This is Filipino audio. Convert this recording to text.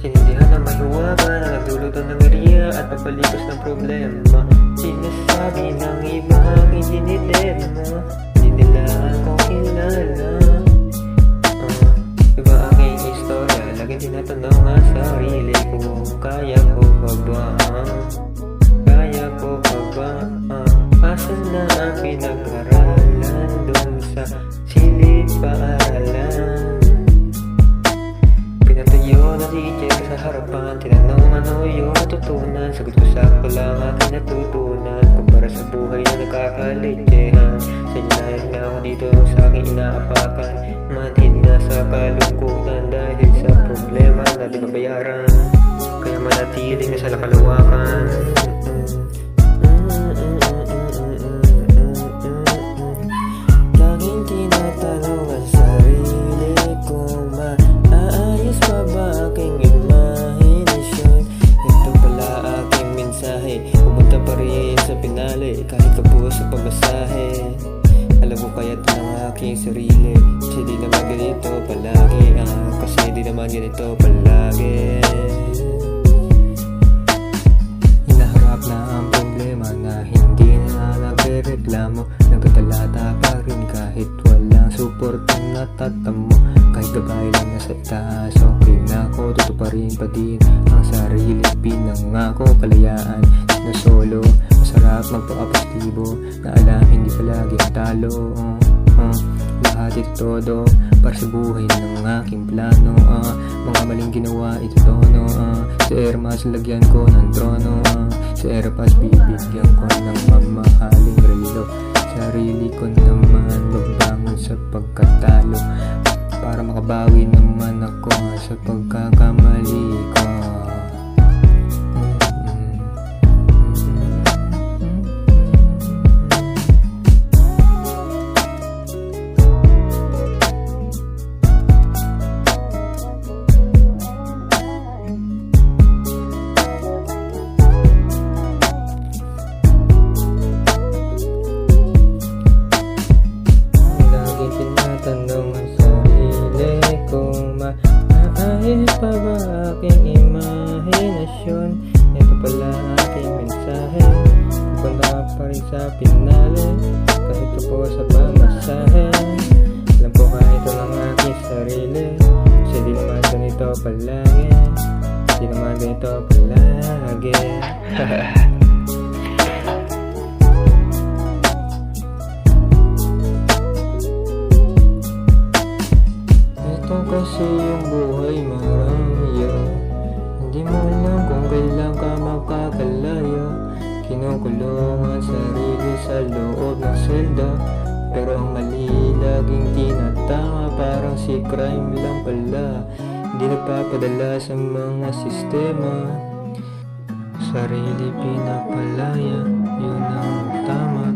Sinindihan na may huwaga na nagdulot ng riya at papalipas ng problema. Sinasabi ng iba hindi nilema, hindi nila ako kilala. Diba aking istorya, laging tinatanong ang sarili ko, kaya ko pa ba? Kaya ko pa ba? Asan na ang pinag-aralan dun sa silid paaralan? Pinatayo na teacher sa harapan, tinanong ano yung natutunan. Sagot ko sakto lang aking natutunan, kumpara sa buhay na nakakalitsehan. Sinayin na ako dito sa aking inaapakan, manhin na sa kalungkutan dahil sa problema na di mabayaran. Kaya manatiling na sa kalawakan. Laging tinatanong ang sarili kung maayos pa ba aking imahinasyon. Ito pala aking mensahe, pumunta pa rin sa pinali kahit kabuo sa pamasahe. Alam ko kaya't ng aking sarili, kasi di naman ganito palagi, kasi di naman ganito palagi. Hinaharap na ang problema na hindi na nagre-reklamo, nagtatalata pa rin kahit walang suportang natatamo. Kahit gabay lang nasa itaas, okay na ako, tutuparin pa din ang sarili, pinangako kalayaan na solo. Masarap magpa-positibo na alam hindi palagi ang talo. Lahat ito todo para sa buhay ng aking plano. Mga maling ginawa ito tono. Sa Ermas lagyan ko ng trono. Sa Erpas bibigyan ko ng mamahaling relo. Sarili ko naman magbangon sa pagkatalo, para makabawi naman ako sa pagkakamali ko. Tinatanong ang sarili kung maayos pa ba aking imahinasyon. Ito pala aking mensahe, pupunta pa rin sa pinali kahit ito po sa pamasahe. Alam ko kahit ito ng aking sarili, kasi di naman ganito palagi, di naman ganito palagi. Kasi yung buhay marami, hindi mo alam kung kailan ka makakalaya. Kinukulong ang sarili sa loob ng selda, pero ang mali laging tinatama, parang si crime lang pala. Hindi nagpapadala sa mga sistema, sarili pinapalaya, yun ang tama.